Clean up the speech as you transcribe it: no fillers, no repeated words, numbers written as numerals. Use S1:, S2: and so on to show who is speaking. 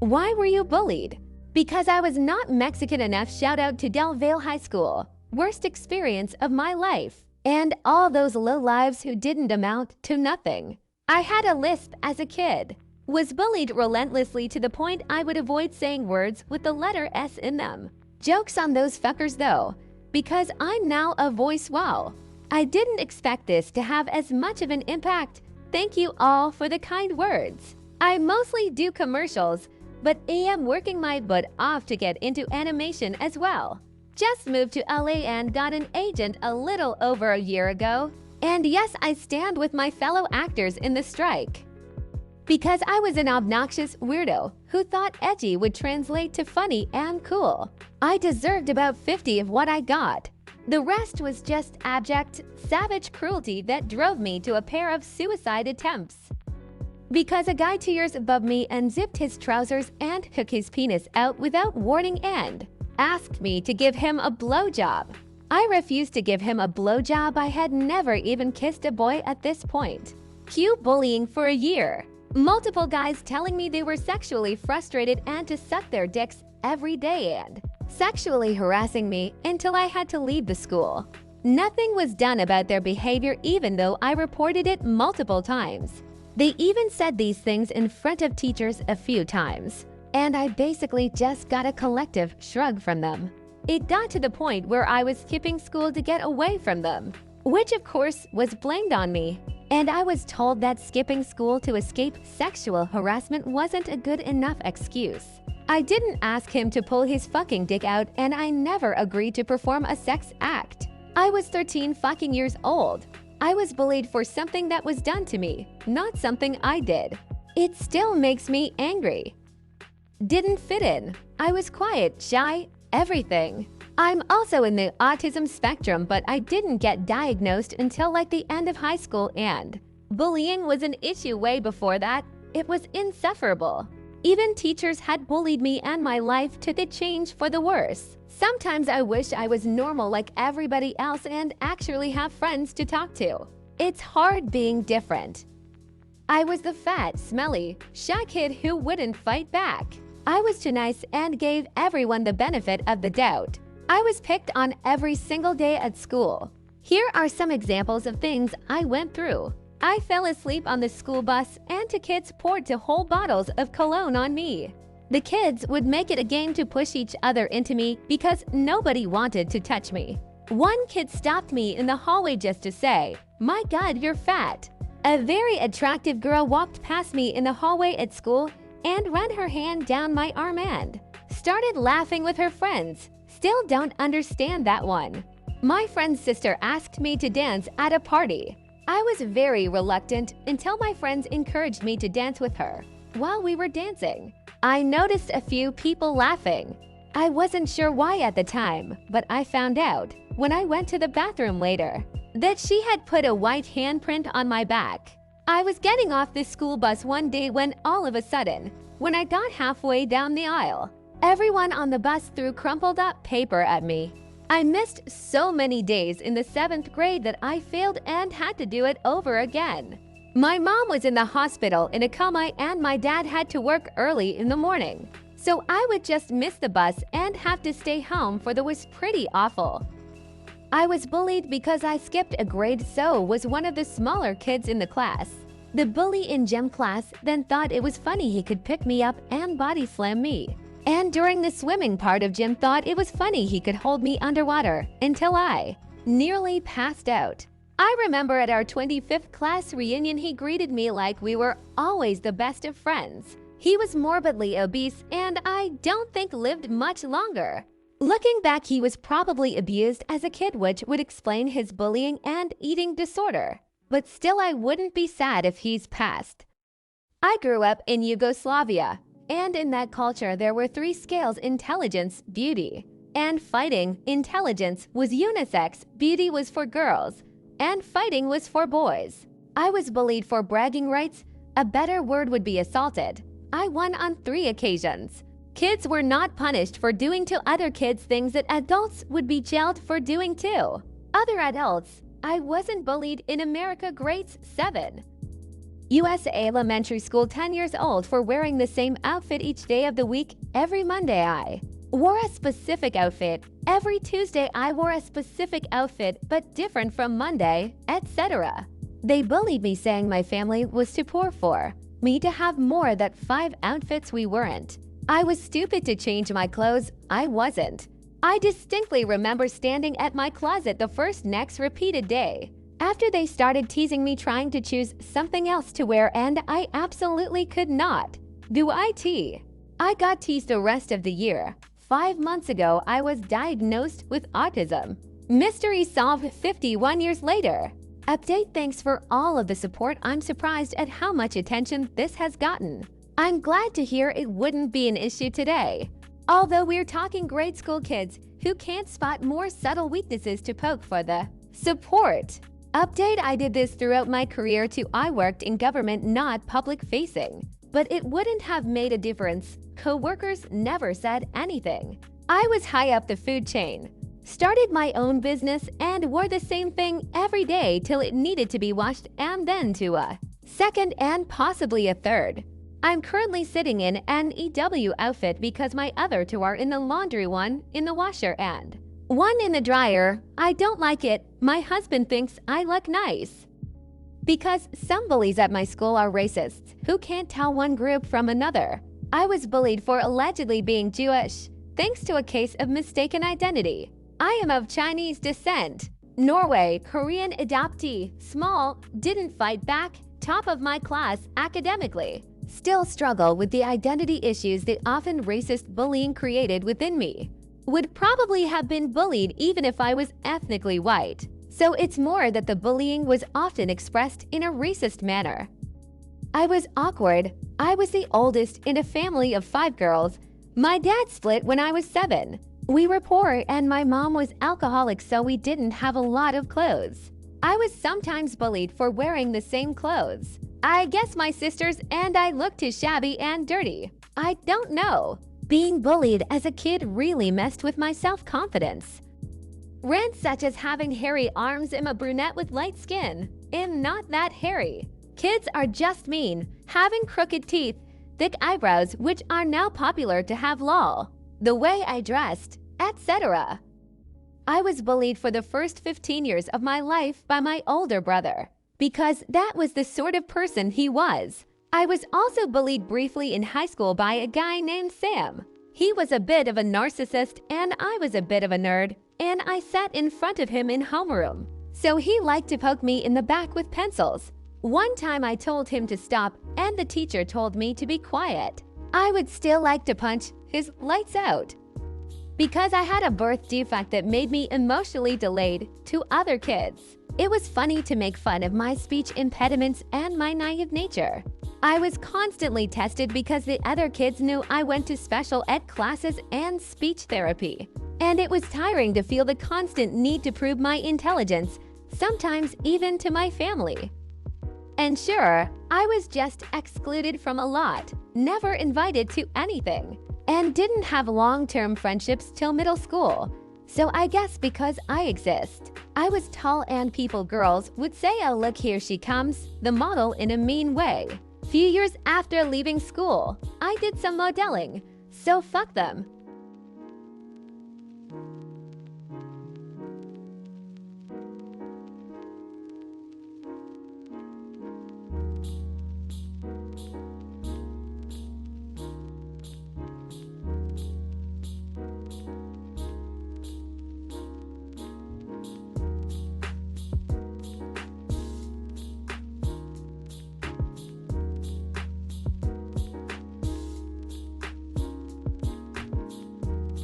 S1: Why were you bullied? Because I was not Mexican enough. Shout out to Del Valle High School. Worst experience of my life. And all those low lives who didn't amount to nothing. I had a lisp as a kid. Was bullied relentlessly to the point I would avoid saying words with the letter S in them. Jokes on those fuckers though, because I'm now a voice wow. I didn't expect this to have as much of an impact. Thank you all for the kind words. I mostly do commercials, but am working my butt off to get into animation as well. Just moved to LA and got an agent a little over a year ago. And yes, I stand with my fellow actors in the strike. Because I was an obnoxious weirdo who thought edgy would translate to funny and cool. I deserved about 50 of what I got. The rest was just abject, savage cruelty that drove me to a pair of suicide attempts. Because a guy 2 years above me unzipped his trousers and took his penis out without warning and asked me to give him a blowjob. I refused to give him a blowjob. I had never even kissed a boy at this point. Cue bullying for a year. Multiple guys telling me they were sexually frustrated and to suck their dicks every day and sexually harassing me until I had to leave the school. Nothing was done about their behavior even though I reported it multiple times. They even said these things in front of teachers a few times, and I basically just got a collective shrug from them. It got to the point where I was skipping school to get away from them, which of course was blamed on me. And I was told that skipping school to escape sexual harassment wasn't a good enough excuse. I didn't ask him to pull his fucking dick out and I never agreed to perform a sex act. I was 13 fucking years old. I was bullied for something that was done to me, not something I did. It still makes me angry. Didn't fit in. I was quiet, shy, everything. I'm also in the autism spectrum, but I didn't get diagnosed until like the end of high school, and bullying was an issue way before that. It was insufferable. Even teachers had bullied me and my life took a change for the worse. Sometimes I wish I was normal like everybody else and actually have friends to talk to. It's hard being different. I was the fat, smelly, shy kid who wouldn't fight back. I was too nice and gave everyone the benefit of the doubt. I was picked on every single day at school. Here are some examples of things I went through. I fell asleep on the school bus and two kids poured two whole bottles of cologne on me. The kids would make it a game to push each other into me because nobody wanted to touch me. One kid stopped me in the hallway just to say, "My God, you're fat." A very attractive girl walked past me in the hallway at school and ran her hand down my arm and started laughing with her friends. Still don't understand that one. My friend's sister asked me to dance at a party. I was very reluctant until my friends encouraged me to dance with her. While we were dancing, I noticed a few people laughing. I wasn't sure why at the time, but I found out when I went to the bathroom later that she had put a white handprint on my back. I was getting off the school bus one day when all of a sudden, when I got halfway down the aisle, everyone on the bus threw crumpled up paper at me. I missed so many days in the 7th grade that I failed and had to do it over again. My mom was in the hospital in a coma and my dad had to work early in the morning. So I would just miss the bus and have to stay home for the was pretty awful. I was bullied because I skipped a grade, so was one of the smaller kids in the class. The bully in gym class then thought it was funny he could pick me up and body slam me. And during the swimming part of gym thought it was funny he could hold me underwater until I nearly passed out. I remember at our 25th class reunion he greeted me like we were always the best of friends. He was morbidly obese and I don't think lived much longer. Looking back, he was probably abused as a kid, which would explain his bullying and eating disorder. But still, I wouldn't be sad if he's passed. I grew up in Yugoslavia. And in that culture, there were 3 scales: intelligence, beauty, and fighting. Intelligence was unisex, beauty was for girls, and fighting was for boys. I was bullied for bragging rights. A better word would be assaulted. I won on 3 occasions. Kids were not punished for doing to other kids things that adults would be jailed for doing to other adults. I wasn't bullied in America. Grades 7. US elementary school 10 years old for wearing the same outfit each day of the week. Every Monday I wore a specific outfit. Every Tuesday I wore a specific outfit but different from Monday, etc. They bullied me saying my family was too poor for me to have more than 5 outfits we weren't. I was stupid to change my clothes. I wasn't. I distinctly remember standing at my closet the first next repeated day after they started teasing me trying to choose something else to wear, and I absolutely could not do it. I got teased the rest of the year. 5 months ago, I was diagnosed with autism. Mystery solved 51 years later. Update: thanks for all of the support. I'm surprised at how much attention this has gotten. I'm glad to hear it wouldn't be an issue today. Although we're talking grade school kids who can't spot more subtle weaknesses to poke for the support. Update: I did this throughout my career too. I worked in government, not public facing. But it wouldn't have made a difference. Co-workers never said anything. I was high up the food chain. Started my own business and wore the same thing every day till it needed to be washed, and then to a second and possibly a third. I'm currently sitting in an EW outfit because my other two are in the laundry, one in the washer and one in the dryer. I don't like it. My husband thinks I look nice. Because some bullies at my school are racists who can't tell one group from another. I was bullied for allegedly being Jewish, thanks to a case of mistaken identity. I am of Chinese descent. Norway, Korean adoptee, small, didn't fight back, top of my class academically. Still struggle with the identity issues that often racist bullying created within me. Would probably have been bullied even if I was ethnically white. So it's more that the bullying was often expressed in a racist manner. I was awkward. I was the oldest in a family of 5 girls. My dad split when I was 7. We were poor and my mom was alcoholic, so we didn't have a lot of clothes. I was sometimes bullied for wearing the same clothes. I guess my sisters and I looked too shabby and dirty. I don't know. Being bullied as a kid really messed with my self-confidence. Rants such as having hairy arms. I'm a brunette with light skin. I'm not that hairy. Kids are just mean. Having crooked teeth, thick eyebrows, which are now popular to have, lol. The way I dressed, etc. I was bullied for the first 15 years of my life by my older brother, because that was the sort of person he was. I was also bullied briefly in high school by a guy named Sam. He was a bit of a narcissist and I was a bit of a nerd, and I sat in front of him in homeroom. So he liked to poke me in the back with pencils. One time I told him to stop and the teacher told me to be quiet. I would still like to punch his lights out. Because I had a birth defect that made me emotionally delayed to other kids. It was funny to make fun of my speech impediments and my naive nature. I was constantly tested because the other kids knew I went to special ed classes and speech therapy. And it was tiring to feel the constant need to prove my intelligence, sometimes even to my family. And sure, I was just excluded from a lot, never invited to anything, and didn't have long-term friendships till middle school. So I guess because I exist, I was tall and girls would say, "Oh, look, here she comes," the model, in a mean way. Few years after leaving school, I did some modeling, so fuck them.